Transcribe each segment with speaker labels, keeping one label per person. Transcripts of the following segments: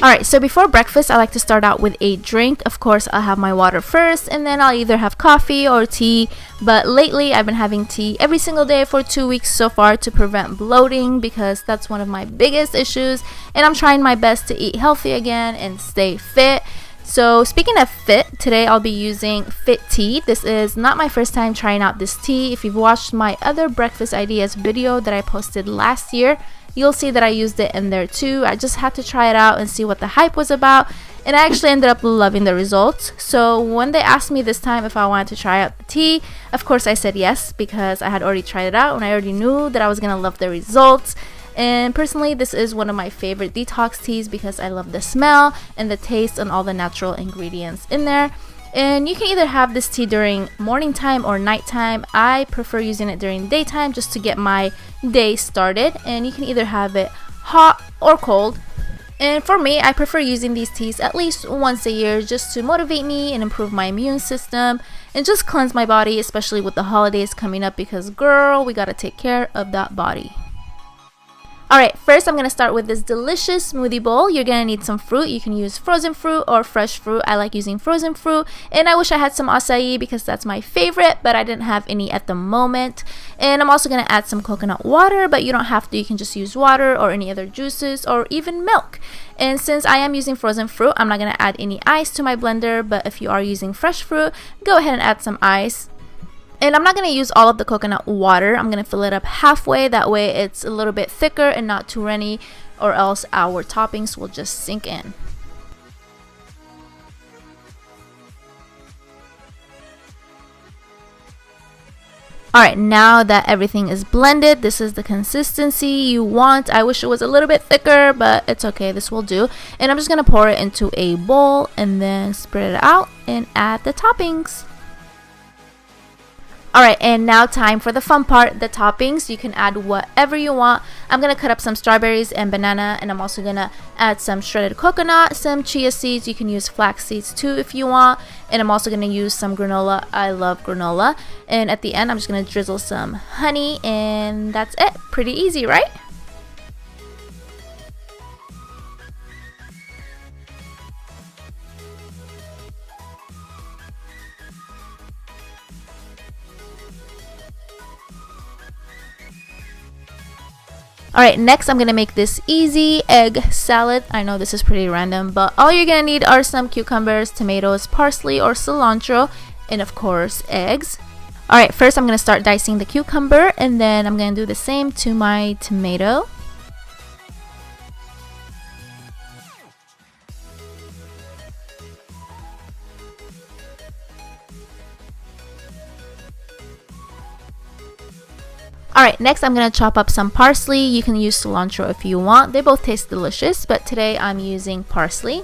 Speaker 1: Alright, so before breakfast, I like to start out with a drink. Of course, I'll have my water first, and then I'll either have coffee or tea. But lately, I've been having tea every single day for 2 weeks so far to prevent bloating, because that's one of my biggest issues. And I'm trying my best to eat healthy again and stay fit. So speaking of fit, today I'll be using Fit Tea. This is not my first time trying out this tea. If you've watched my other breakfast ideas video that I posted last year, you'll see that I used it in there too. I just had to try it out and see what the hype was about, and I actually ended up loving the results. So when they asked me this time if I wanted to try out the tea, of course I said yes, because I had already tried it out and I already knew that I was gonna love the results. And personally, this is one of my favorite detox teas because I love the smell and the taste and all the natural ingredients in there. And you can either have this tea during morning time or nighttime. I prefer using it during daytime just to get my day started. And you can either have it hot or cold. And for me, I prefer using these teas at least once a year just to motivate me and improve my immune system and just cleanse my body, especially with the holidays coming up, because girl, we gotta take care of that body. Alright, first I'm going to start with this delicious smoothie bowl. You're going to need some fruit. You can use frozen fruit or fresh fruit. I like using frozen fruit, and I wish I had some acai because that's my favorite, but I didn't have any at the moment. And I'm also going to add some coconut water, but you don't have to. You can just use water or any other juices or even milk. And since I am using frozen fruit, I'm not going to add any ice to my blender, but if you are using fresh fruit, go ahead and add some ice. And I'm not going to use all of the coconut water. I'm going to fill it up halfway. That way it's a little bit thicker and not too runny, or else our toppings will just sink in. Alright, now that everything is blended, this is the consistency you want. I wish it was a little bit thicker, but it's okay. This will do. And I'm just going to pour it into a bowl and then spread it out and add the toppings. Alright, and now time for the fun part, the toppings. You can add whatever you want. I'm going to cut up some strawberries and banana, and I'm also going to add some shredded coconut, some chia seeds. You can use flax seeds too if you want. And I'm also going to use some granola. I love granola. And at the end, I'm just going to drizzle some honey, and that's it. Pretty easy, right? Alright, next I'm going to make this easy egg salad. I know this is pretty random, but all you're going to need are some cucumbers, tomatoes, parsley or cilantro, and of course eggs. Alright, first I'm going to start dicing the cucumber, and then I'm going to do the same to my tomato. Alright, next I'm going to chop up some parsley. You can use cilantro if you want. They both taste delicious, but today I'm using parsley.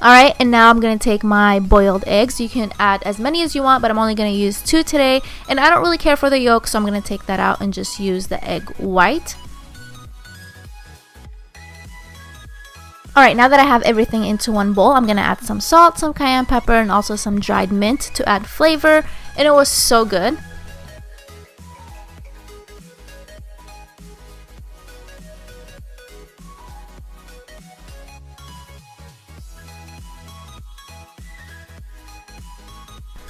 Speaker 1: Alright, and now I'm going to take my boiled eggs. You can add as many as you want, but I'm only going to use 2 today. And I don't really care for the yolk, so I'm going to take that out and just use the egg white. Alright, now that I have everything into one bowl, I'm going to add some salt, some cayenne pepper, and also some dried mint to add flavor. And it was so good.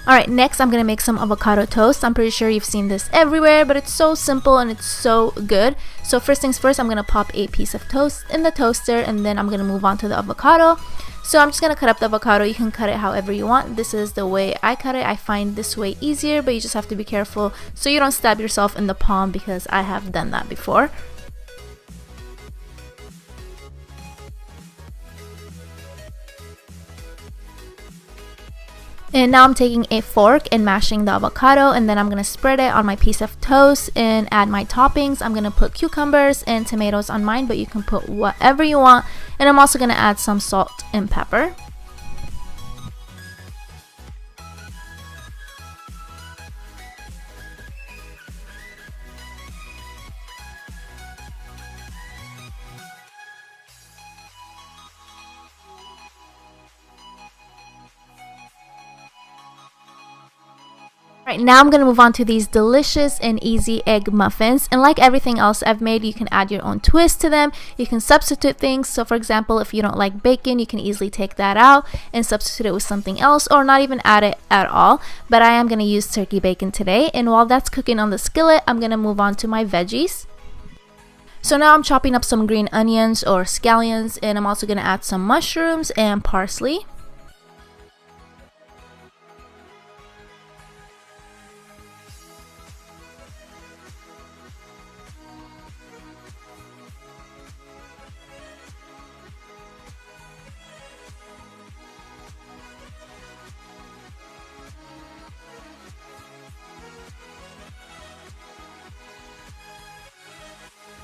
Speaker 1: Alright, next I'm going to make some avocado toast. I'm pretty sure you've seen this everywhere, but it's so simple and it's so good. So first things first, I'm going to pop a piece of toast in the toaster, and then I'm going to move on to the avocado. So I'm just going to cut up the avocado. You can cut it however you want. This is the way I cut it. I find this way easier, but you just have to be careful so you don't stab yourself in the palm, because I have done that before. And now I'm taking a fork and mashing the avocado, and then I'm going to spread it on my piece of toast and add my toppings. I'm going to put cucumbers and tomatoes on mine, but you can put whatever you want. And I'm also going to add some salt and pepper. Right, now I'm going to move on to these delicious and easy egg muffins. And like everything else I've made, you can add your own twist to them. You can substitute things. So for example, if you don't like bacon, you can easily take that out and substitute it with something else, or not even add it at all. But I am going to use turkey bacon today. And while that's cooking on the skillet, I'm going to move on to my veggies. So now I'm chopping up some green onions or scallions, and I'm also going to add some mushrooms and parsley.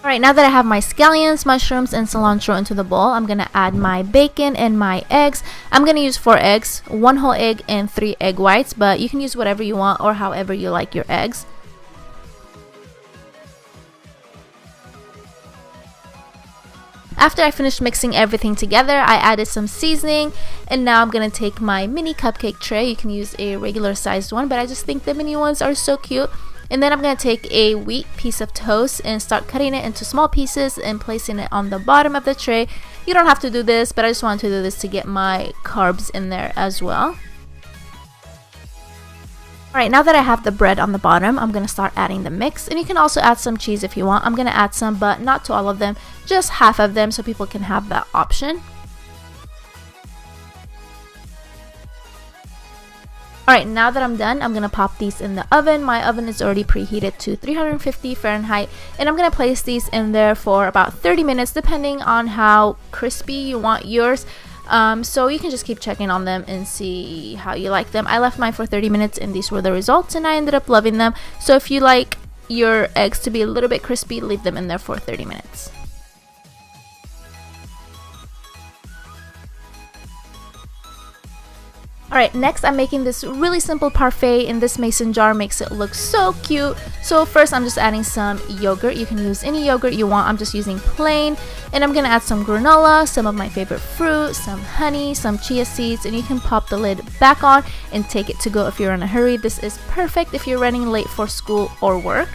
Speaker 1: Alright, now that I have my scallions, mushrooms, and cilantro into the bowl, I'm going to add my bacon and my eggs. I'm going to use 4 eggs, 1 whole egg, and 3 egg whites, but you can use whatever you want or however you like your eggs. After I finished mixing everything together, I added some seasoning, and now I'm going to take my mini cupcake tray. You can use a regular sized one, but I just think the mini ones are so cute. And then I'm going to take a wheat piece of toast and start cutting it into small pieces and placing it on the bottom of the tray. You don't have to do this, but I just wanted to do this to get my carbs in there as well. Alright, now that I have the bread on the bottom, I'm going to start adding the mix. And you can also add some cheese if you want. I'm going to add some, but not to all of them, just half of them so people can have that option. Alright, now that I'm done, I'm going to pop these in the oven. My oven is already preheated to 350 Fahrenheit, and I'm going to place these in there for about 30 minutes depending on how crispy you want yours. So you can just keep checking on them and see how you like them. I left mine for 30 minutes and these were the results, and I ended up loving them. So if you like your eggs to be a little bit crispy, leave them in there for 30 minutes. Alright, next I'm making this really simple parfait in this mason jar. Makes it look so cute. So first I'm just adding some yogurt. You can use any yogurt you want. I'm just using plain. And I'm going to add some granola, some of my favorite fruit, some honey, some chia seeds, and you can pop the lid back on and take it to go if you're in a hurry. This is perfect if you're running late for school or work.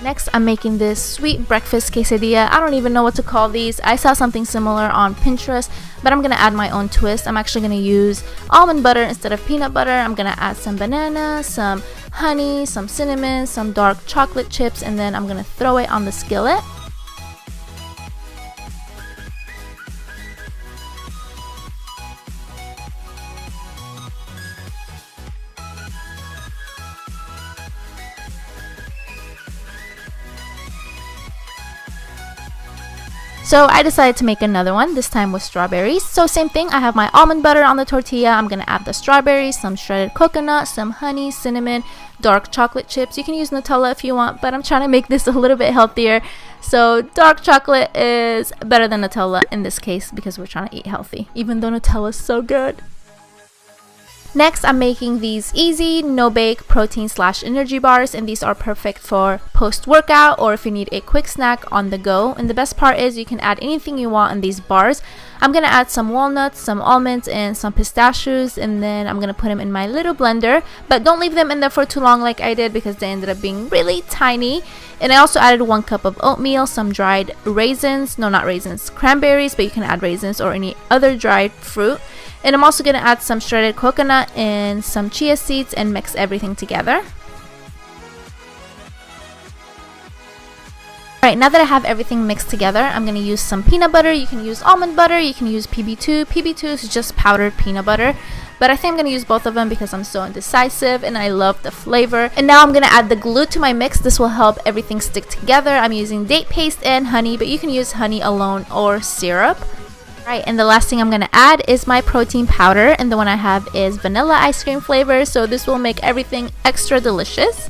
Speaker 1: Next, I'm making this sweet breakfast quesadilla. I don't even know what to call these. I saw something similar on Pinterest, but I'm going to add my own twist. I'm actually going to use almond butter instead of peanut butter. I'm going to add some banana, some honey, some cinnamon, some dark chocolate chips, and then I'm going to throw it on the skillet. So I decided to make another one, this time with strawberries. So same thing, I have my almond butter on the tortilla. I'm going to add the strawberries, some shredded coconut, some honey, cinnamon, dark chocolate chips. You can use Nutella if you want, but I'm trying to make this a little bit healthier. So dark chocolate is better than Nutella in this case because we're trying to eat healthy, even though Nutella is so good. Next, I'm making these easy, no-bake protein/energy bars, and these are perfect for post-workout or if you need a quick snack on the go. And the best part is you can add anything you want in these bars. I'm going to add some walnuts, some almonds, and some pistachios, and then I'm going to put them in my little blender. But don't leave them in there for too long like I did because they ended up being really tiny. And I also added 1 cup of oatmeal, some dried raisins, no, not raisins, cranberries, but you can add raisins or any other dried fruit. And I'm also going to add some shredded coconut and some chia seeds and mix everything together. Alright, now that I have everything mixed together, I'm going to use some peanut butter. You can use almond butter, you can use PB2. PB2 is just powdered peanut butter. But I think I'm going to use both of them because I'm so indecisive and I love the flavor. And now I'm going to add the glue to my mix. This will help everything stick together. I'm using date paste and honey, but you can use honey alone or syrup. Right, and the last thing I'm going to add is my protein powder, and the one I have is vanilla ice cream flavor, so this will make everything extra delicious.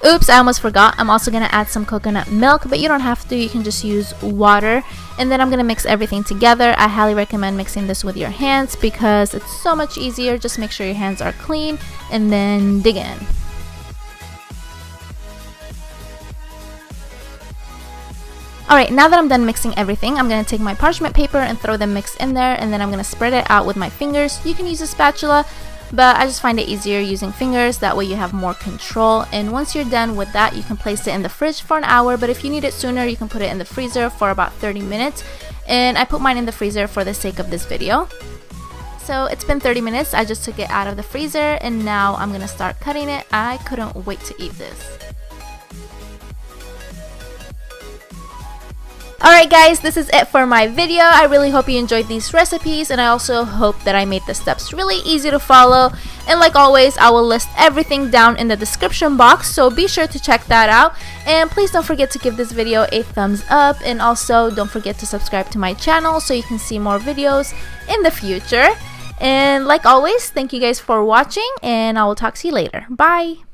Speaker 1: Oops, I almost forgot. I'm also going to add some coconut milk, but you don't have to. You can just use water. And then I'm going to mix everything together. I highly recommend mixing this with your hands because it's so much easier. Just make sure your hands are clean and then dig in. Alright, now that I'm done mixing everything, I'm going to take my parchment paper and throw the mix in there, and then I'm going to spread it out with my fingers. You can use a spatula, but I just find it easier using fingers. That way you have more control. And once you're done with that, you can place it in the fridge for an hour, but if you need it sooner, you can put it in the freezer for about 30 minutes. And I put mine in the freezer for the sake of this video. So it's been 30 minutes. I just took it out of the freezer, and now I'm going to start cutting it. I couldn't wait to eat this. Alright guys, this is it for my video. I really hope you enjoyed these recipes, and I also hope that I made the steps really easy to follow. And like always, I will list everything down in the description box, so be sure to check that out. And please don't forget to give this video a thumbs up, and also don't forget to subscribe to my channel so you can see more videos in the future. And like always, thank you guys for watching, and I will talk to you later. Bye!